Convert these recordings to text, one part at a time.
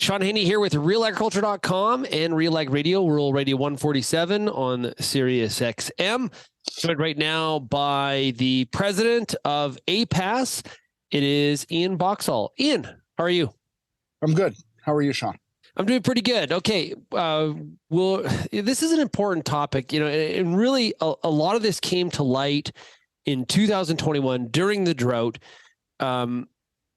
Sean Haney here with RealAgriculture.com and Real Ag Radio, Rural Radio 147 on Sirius XM. Joined right now by the president of APAS. It is Ian Boxall. Ian, how are you? I'm good. How are you, Sean? I'm doing pretty good. Okay. This is an important topic, and really a lot of this came to light in 2021 during the drought.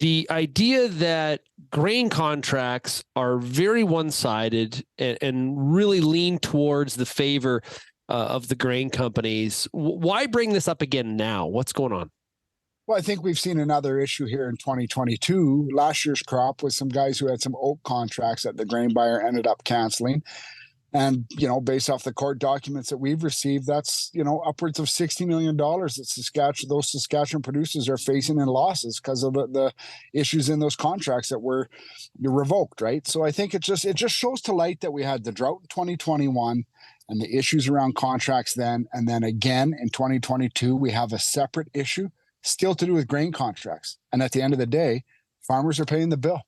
The idea that grain contracts are very one-sided and really lean towards the favor of the grain companies. Why bring this up again now? What's going on? Well, I think we've seen another issue here in 2022. Last year's crop was some guys who had some oak contracts that the grain buyer ended up canceling. And, based off the court documents that we've received, that's, upwards of $60 million that those Saskatchewan producers are facing in losses because of the issues in those contracts that were revoked, right? So I think it just shows to light that we had the drought in 2021 and the issues around contracts then. And then again in 2022, we have a separate issue still to do with grain contracts. And at the end of the day, farmers are paying the bill.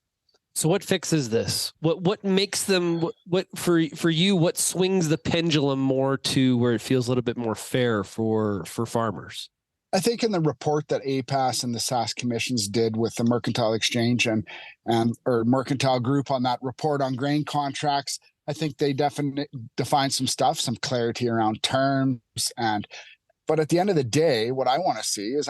So what fixes this? What makes them, what for you, what swings the pendulum more to where it feels a little bit more fair for farmers? I think in the report that APAS and the Sask commissions did with the Mercantile Exchange or Mercantile Group on that report on grain contracts, I think they definitely define some stuff, some clarity around terms. But at the end of the day, what I want to see is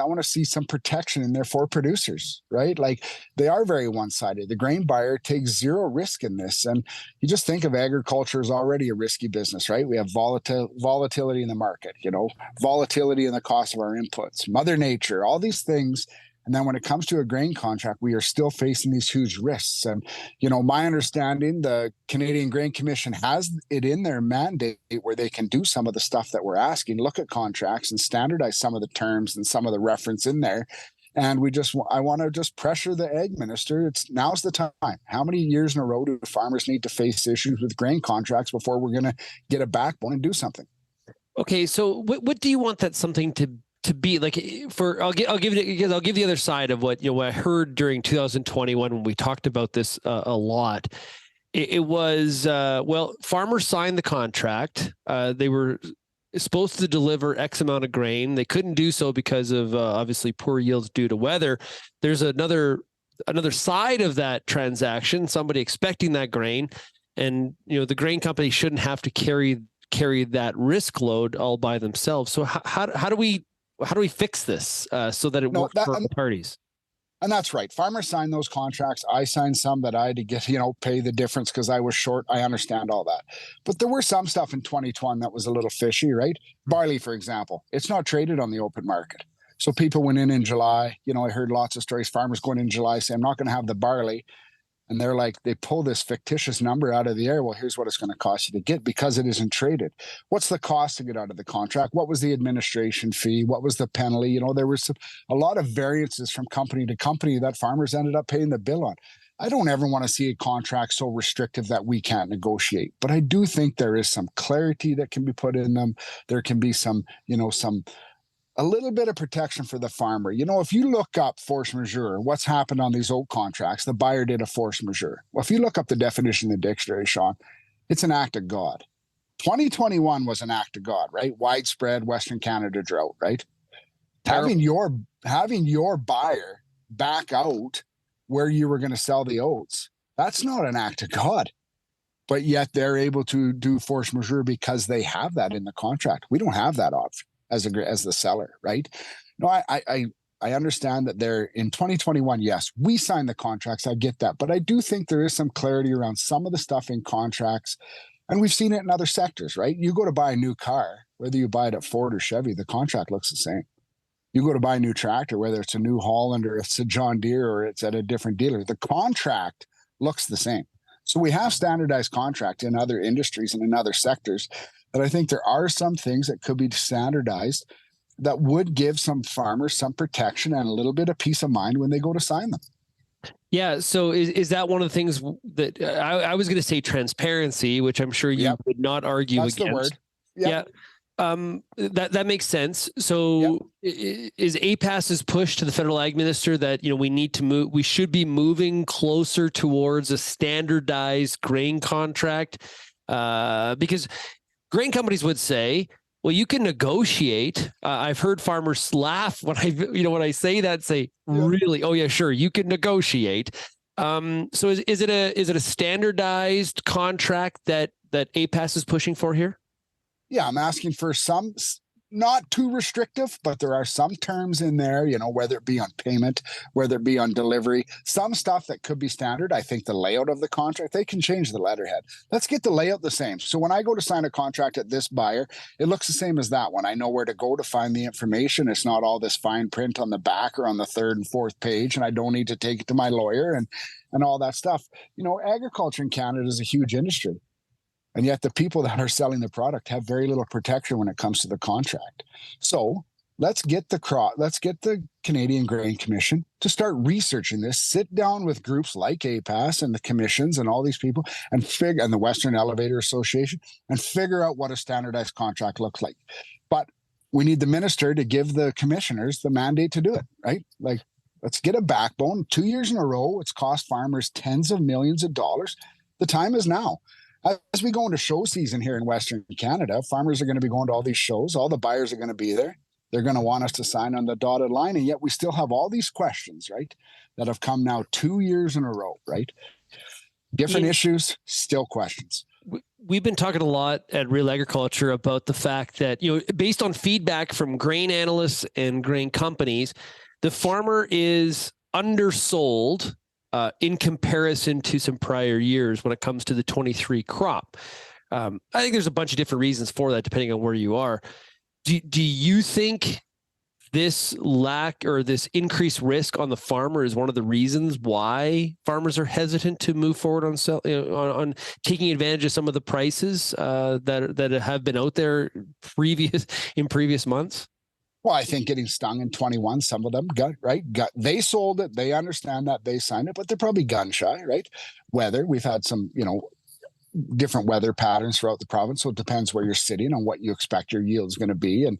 some protection in there for producers, right? Like they are very one-sided. The grain buyer takes zero risk in this. And you just think of agriculture as already a risky business, right? We have volatility in the market, volatility in the cost of our inputs, Mother Nature, all these things. And then when it comes to a grain contract, we are still facing these huge risks. And, my understanding, the Canadian Grain Commission has it in their mandate where they can do some of the stuff that we're asking, look at contracts and standardize some of the terms and some of the reference in there. And I want to just pressure the ag minister. Now's the time. How many years in a row do farmers need to face issues with grain contracts before we're going to get a backbone and do something? Okay. So what do you want that something to be like? I'll give the other side of what I heard during 2021 when we talked about this a lot. It was farmers signed the contract. They were supposed to deliver X amount of grain. They couldn't do so because of obviously poor yields due to weather. There's another side of that transaction. Somebody expecting that grain, and the grain company shouldn't have to carry that risk load all by themselves. So how do we fix this so that it works for the parties? And that's right. Farmers signed those contracts. I signed some that I had to get, pay the difference because I was short. I understand all that. But there were some stuff in 2020 that was a little fishy, right? Barley, for example, it's not traded on the open market. So people went in July. I heard lots of stories, farmers going in July saying, I'm not going to have the barley. And they're like, they pull this fictitious number out of the air. Well, here's what it's going to cost you to get because it isn't traded. What's the cost to get out of the contract? What was the administration fee? What was the penalty? There was a lot of variances from company to company that farmers ended up paying the bill on. I don't ever want to see a contract so restrictive that we can't negotiate. But I do think there is some clarity that can be put in them. There can be a little bit of protection for the farmer. If you look up force majeure, what's happened on these old contracts, the buyer did a force majeure. Well, if you look up the definition in the dictionary, Sean, it's an act of God. 2021 was an act of God, right? Widespread Western Canada drought, right? Having your buyer back out where you were going to sell the oats, that's not an act of God. But yet they're able to do force majeure because they have that in the contract. We don't have that option as the seller, right? No, I understand that they're in 2021. Yes, we signed the contracts. I get that, but I do think there is some clarity around some of the stuff in contracts, and we've seen it in other sectors, right? You go to buy a new car, whether you buy it at Ford or Chevy, the contract looks the same. You go to buy a new tractor, whether it's a New Holland or it's a John Deere or it's at a different dealer, the contract looks the same. So we have standardized contract in other industries and in other sectors. But I think there are some things that could be standardized that would give some farmers some protection and a little bit of peace of mind when they go to sign them. Yeah. So is that one of the things that I was going to say transparency, which I'm sure you would not argue against. That's the word. Yep. Yeah. That makes sense. So is APAS's push to the federal ag minister that, we need to move, we should be moving closer towards a standardized grain contract? Because grain companies would say, well, you can negotiate. I've heard farmers laugh when I say that, say, really? Oh yeah, sure. You can negotiate. So is it a standardized contract that APAS is pushing for here? Yeah, I'm asking for some, not too restrictive, but there are some terms in there, whether it be on payment, whether it be on delivery, some stuff that could be standard. I think the layout of the contract, they can change the letterhead. Let's get the layout the same. So when I go to sign a contract at this buyer, it looks the same as that one. I know where to go to find the information. It's not all this fine print on the back or on the third and fourth page, and I don't need to take it to my lawyer and all that stuff. Agriculture in Canada is a huge industry. And yet the people that are selling the product have very little protection when it comes to the contract. So let's get the Canadian Grain Commission to start researching this, sit down with groups like APAS and the commissions and all these people and the Western Elevator Association and figure out what a standardized contract looks like. But we need the minister to give the commissioners the mandate to do it, right? Like, let's get a backbone. 2 years in a row, it's cost farmers tens of millions of dollars. The time is now. As we go into show season here in Western Canada, farmers are going to be going to all these shows. All the buyers are going to be there. They're going to want us to sign on the dotted line. And yet we still have all these questions, right, that have come now 2 years in a row, right? Different issues, still questions. We've been talking a lot at RealAgriculture about the fact that, based on feedback from grain analysts and grain companies, the farmer is undersold in comparison to some prior years when it comes to the 23 crop. I think there's a bunch of different reasons for that, depending on where you are. Do you think this lack or this increased risk on the farmer is one of the reasons why farmers are hesitant to move forward on taking advantage of some of the prices that have been out there in previous months? Well, I think getting stung in 21, some of them they sold it. They understand that, they signed it, but they're probably gun shy, right? Weather, we've had some, different weather patterns throughout the province. So it depends where you're sitting on what you expect your yield is going to be. And,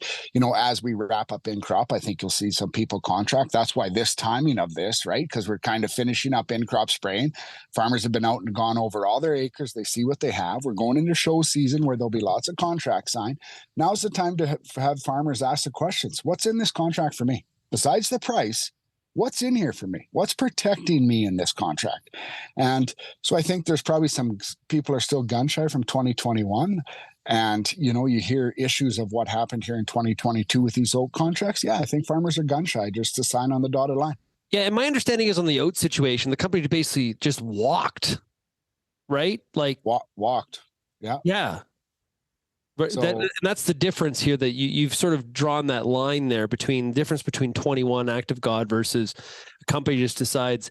as we wrap up in crop, I think you'll see some people contract. That's why this timing of this, right? Because we're kind of finishing up in crop spraying. Farmers have been out and gone over all their acres. They see what they have. We're going into show season where there'll be lots of contracts signed. Now's the time to have farmers ask the questions. What's in this contract for me? Besides the price, what's in here for me? What's protecting me in this contract? And so I think there's probably some people are still gun shy from 2021. And, you hear issues of what happened here in 2022 with these old contracts. Yeah, I think farmers are gun shy just to sign on the dotted line. Yeah. And my understanding is on the oat situation, the company basically just walked, right? Like walked. Yeah. Yeah. But So, that's the difference here, that you've sort of drawn that line there between 21 Act of God versus a company just decides,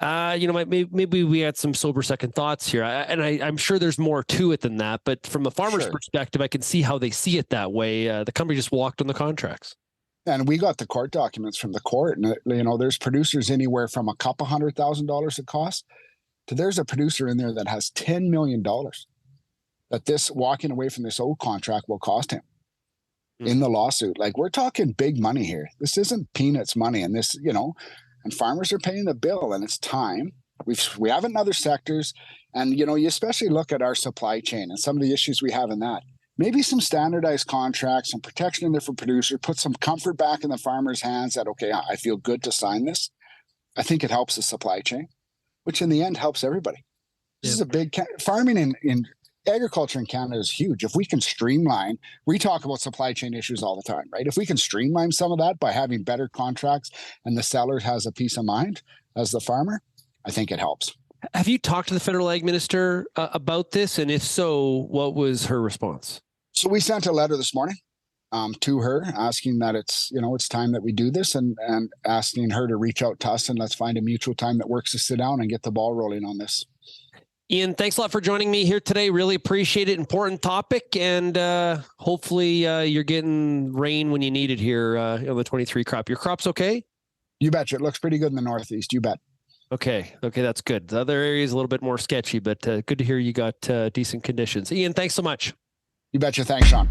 maybe we had some sober second thoughts here. I'm sure there's more to it than that. But from a farmer's perspective, I can see how they see it that way. The company just walked on the contracts. And we got the court documents from the court, and there's producers anywhere from a couple $100,000 it costs to there's a producer in there that has $10 million. That this walking away from this old contract will cost him in the lawsuit. Like, we're talking big money here. This isn't peanuts money. And this, and farmers are paying the bill, and it's time. We have in other sectors. And, you especially look at our supply chain and some of the issues we have in that. Maybe some standardized contracts, some protection in there for producer, put some comfort back in the farmer's hands that, okay, I feel good to sign this. I think it helps the supply chain, which in the end helps everybody. This is a big farming in agriculture in Canada is huge. If we can streamline, we talk about supply chain issues all the time, right? If we can streamline some of that by having better contracts and the seller has a peace of mind as the farmer, I think it helps. Have you talked to the federal ag minister about this? And if so, what was her response? So we sent a letter this morning to her asking that it's time that we do this and asking her to reach out to us and let's find a mutual time that works to sit down and get the ball rolling on this. Ian, thanks a lot for joining me here today. Really appreciate it. Important topic. And hopefully you're getting rain when you need it here on the 23 crop. Your crop's okay? You betcha. It looks pretty good in the Northeast. You bet. Okay. That's good. The other area is a little bit more sketchy, but good to hear you got decent conditions. Ian, thanks so much. You betcha. Thanks, Sean.